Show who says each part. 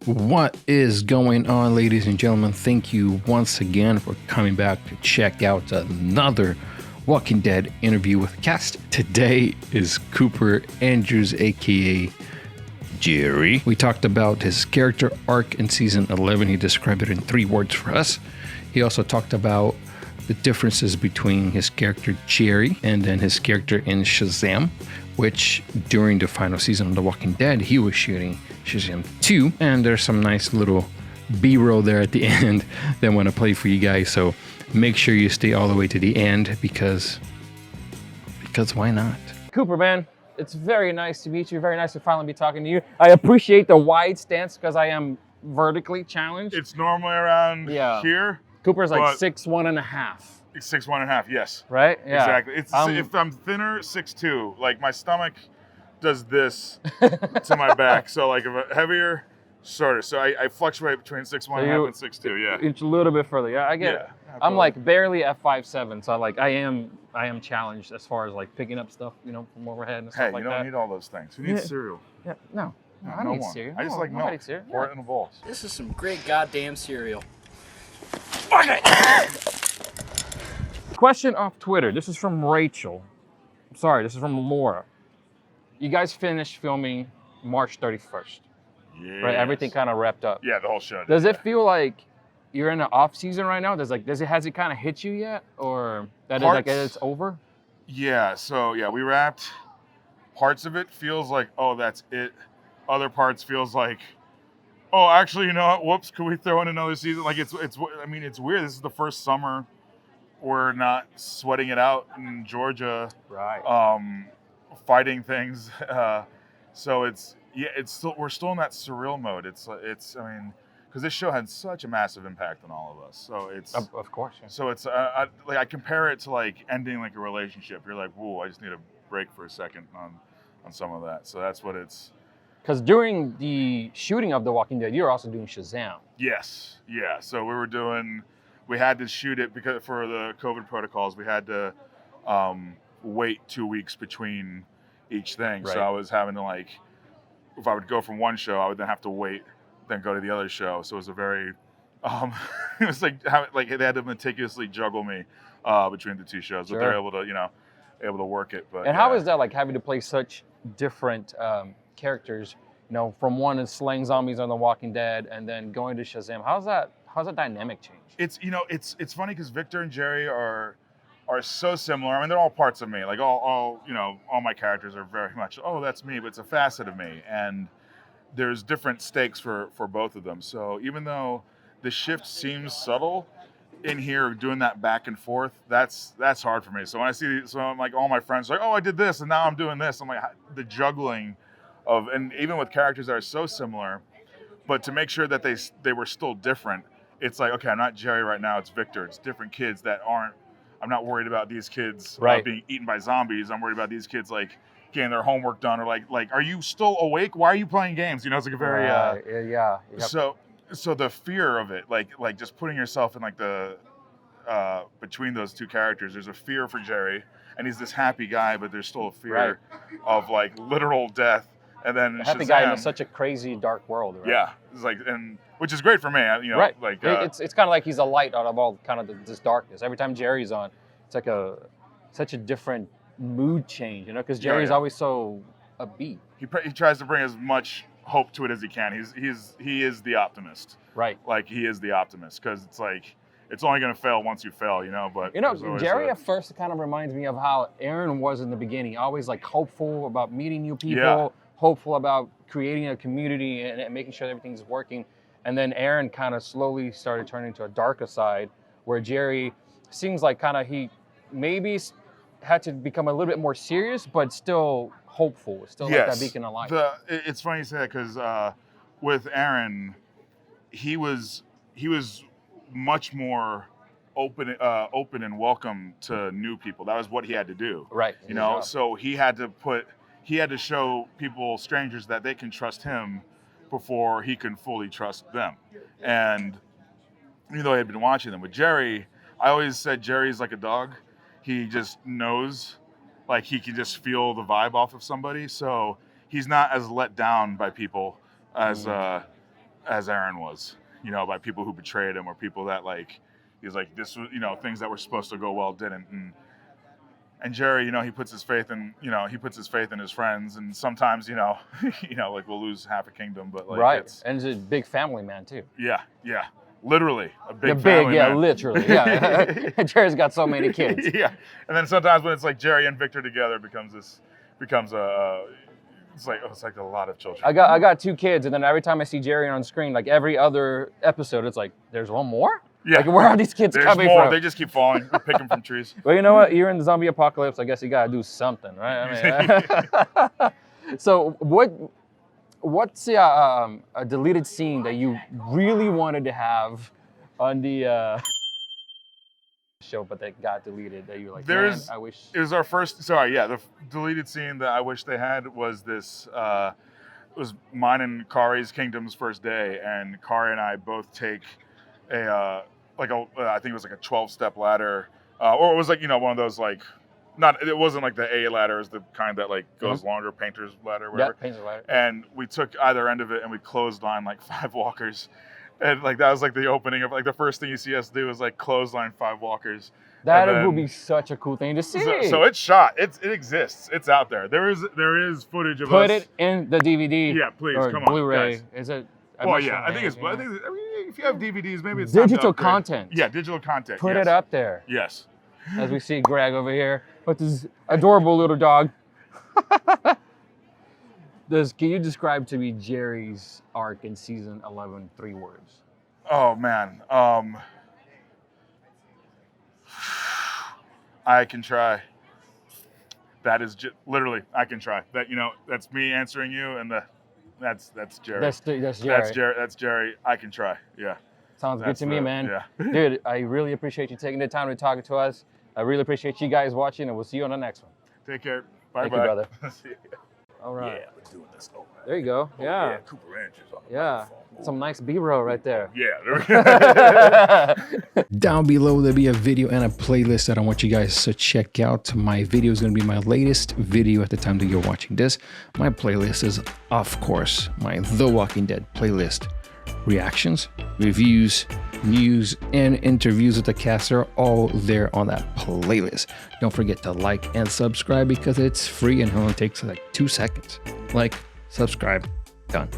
Speaker 1: What is going on, ladies and gentlemen? Thank you once again for coming back to check out another Walking Dead interview with cast. Today is Cooper Andrews, aka Jerry. We talked about his character arc in season 11. He described it in 3 words for us. He also talked about the differences between his character Jerry and then his character in Shazam, which during the final season of The Walking Dead, he was shooting Shazam 2. And there's some nice little B-roll there at the end that I want to play for you guys. So make sure you stay all the way to the end because why not?
Speaker 2: Cooper, man, it's very nice to meet you. Very nice to finally be talking to you. I appreciate the wide stance because I am vertically challenged.
Speaker 3: It's normally around here.
Speaker 2: Cooper's like 6'1.5".
Speaker 3: 6'1.5", yes.
Speaker 2: Right? Yeah.
Speaker 3: Exactly. It's if I'm thinner, 6'2". Like my stomach does this to my back. So like if I'm heavier, shorter. So I fluctuate between 6'1.5" and 6'2". Yeah.
Speaker 2: It's a little bit further. Yeah, I get it. I'm like barely at 5'7", so like I am challenged as far as like picking up stuff, from overhead and stuff like that.
Speaker 3: Hey, you don't need all those things. Who needs cereal?
Speaker 2: Yeah, no, I don't need cereal.
Speaker 3: I just like milk. Pour it in a bowl.
Speaker 4: This is some great goddamn cereal.
Speaker 2: Question off Twitter. This is from Rachel. Sorry, this is from Laura. You guys finished filming March 31st.
Speaker 3: Yes.
Speaker 2: Right? Everything kind of wrapped up.
Speaker 3: Yeah, the whole show.
Speaker 2: Does it feel like you're in an off season right now? Has it kind of hit you yet, or that it's over?
Speaker 3: Yeah. So we wrapped. Parts of it feels like, oh, that's it. Other parts feels like, oh, actually, you know what? Whoops, could we throw in another season? Like it's weird. This is the first summer we're not sweating it out in Georgia.
Speaker 2: Right.
Speaker 3: Fighting things. So we're still in that surreal mode. Because this show had such a massive impact on all of us. So it's
Speaker 2: of course. Yeah.
Speaker 3: So it's I compare it to like ending like a relationship. You're like, whoa, I just need a break for a second on some of that. So that's what it's.
Speaker 2: Because during the shooting of The Walking Dead, you're also doing Shazam.
Speaker 3: Yes. Yeah. So we had to shoot it because for the COVID protocols, we had to wait 2 weeks between each thing.
Speaker 2: Right.
Speaker 3: So I was having to if I would go from one show, I would then have to wait, then go to the other show. So it was a very, it was like they had to meticulously juggle me between the 2 shows,
Speaker 2: Sure.
Speaker 3: but they're able to work it. But
Speaker 2: how is that like having to play such different characters? From one is slaying zombies on The Walking Dead, and then going to Shazam. How's that dynamic change?
Speaker 3: It's funny because Victor and Jerry are so similar. I mean, they're all parts of me. Like all my characters are very much, oh, that's me, but it's a facet of me. And there's different stakes for both of them. So even though the shift seems subtle in here, doing that back and forth, that's hard for me. So when I'm like, all my friends are like, oh, I did this and now I'm doing this. I'm like, the juggling of, and even with characters that are so similar, but to make sure that they were still different, it's like, okay, I'm not Jerry right now, it's Victor. It's different kids that aren't, I'm not worried about these kids being eaten by zombies. I'm worried about these kids getting their homework done, or like, are you still awake? Why are you playing games? It's like a very
Speaker 2: yeah.
Speaker 3: So the fear of it, like just putting yourself in the between those 2 characters, there's a fear for Jerry, and he's this happy guy, but there's still a fear of literal death. And then
Speaker 2: happy guy in such a crazy dark world. Right?
Speaker 3: Yeah, it's and which is great for me.
Speaker 2: Right. It's kind of like he's a light out of all kind of this darkness. Every time Jerry's on, it's like such a different mood change, because Jerry's always so upbeat.
Speaker 3: He tries to bring as much hope to it as he can. He is the optimist.
Speaker 2: Right.
Speaker 3: Like he is the optimist, because it's like it's only going to fail once you fail, But
Speaker 2: Jerry at first kind of reminds me of how Aaron was in the beginning. Always hopeful about meeting new people, hopeful about creating a community and making sure everything's working. And then Aaron kind of slowly started turning to a darker side, where Jerry seems like he maybe had to become a little bit more serious, but still hopeful, still like that beacon of light.
Speaker 3: It's funny you say that because with Aaron, he was much more open and welcome to new people. That was what he had to do.
Speaker 2: Right.
Speaker 3: So he had to show people, strangers, that they can trust him before he can fully trust them. And even though I had been watching them with Jerry, I always said Jerry's like a dog. He just knows, he can just feel the vibe off of somebody. So he's not as let down by people as as Aaron was, you know, by people who betrayed him or people that like, he's like, this was, you know, things that were supposed to go well didn't. And Jerry, you know, he puts his faith in his friends, and sometimes, you know, like we'll lose half a kingdom, but like,
Speaker 2: right. And he's a big family man too.
Speaker 3: Yeah, literally a big family man.
Speaker 2: Literally, yeah. Jerry's got so many kids.
Speaker 3: Yeah, and then sometimes when it's like Jerry and Victor together, it's like a lot of children.
Speaker 2: I got 2 kids, and then every time I see Jerry on screen, like every other episode, it's like, there's one more?
Speaker 3: Yeah.
Speaker 2: Like, where are these kids coming from?
Speaker 3: They just keep falling, picking from trees.
Speaker 2: Well, you know what? You're in the zombie apocalypse. I guess you gotta do something, right? I mean, so what's a deleted scene that you really wanted to have on the show, but that got deleted? That you're like, man, I wish.
Speaker 3: It was our first. Sorry, yeah. The deleted scene that I wish they had was this. It was mine and Kari's Kingdom's first day, and Kari and I both take I think it was like a 12-step ladder, or it was like, you know, one of those like, it wasn't like the A ladder, is the kind that like goes longer, painter's ladder, whatever.
Speaker 2: Yeah, painter's ladder.
Speaker 3: And we took either end of it and we clotheslined like 5 walkers, and like that was like the opening of like the first thing you see us do is like clothesline 5 walkers.
Speaker 2: That would be such a cool thing to see.
Speaker 3: So it's shot. It exists. It's out there. There is footage of us.
Speaker 2: Put it in the DVD.
Speaker 3: Yeah, please,
Speaker 2: or
Speaker 3: come on,
Speaker 2: Blu-ray.
Speaker 3: guys.
Speaker 2: Is it?
Speaker 3: Well, yeah, I think if you have DVDs, maybe it's
Speaker 2: digital content.
Speaker 3: Yeah, digital content.
Speaker 2: Put it up there.
Speaker 3: Yes.
Speaker 2: As we see Greg over here with his adorable little dog. Can you describe to me Jerry's arc in season 11, 3 words?
Speaker 3: Oh man, I can try. That is literally, I can try. That, you know, that's me answering you, and that's Jerry.
Speaker 2: That's Jerry.
Speaker 3: That's Jerry. I can try. Yeah.
Speaker 2: Sounds good to me, man.
Speaker 3: Yeah.
Speaker 2: Dude, I really appreciate you taking the time to talk to us. I really appreciate you guys watching, and we'll see you on the next one.
Speaker 3: Take care. Bye.
Speaker 2: Thank you, brother.
Speaker 3: See you.
Speaker 2: All right.
Speaker 3: Yeah, we're doing this. Oh, man.
Speaker 2: There you go.
Speaker 3: Oh,
Speaker 2: yeah.
Speaker 3: Cooper Ranch is on the
Speaker 2: Yeah.
Speaker 3: microphone.
Speaker 2: Some nice B-roll right there.
Speaker 3: Yeah.
Speaker 1: Down below, there'll be a video and a playlist that I want you guys to check out. My video is going to be my latest video at the time that you're watching this. My playlist is, of course, my The Walking Dead playlist. Reactions, reviews, news, and interviews with the cast are all there on that playlist. Don't forget to like and subscribe because it's free and it only takes like 2 seconds. Like, subscribe, done.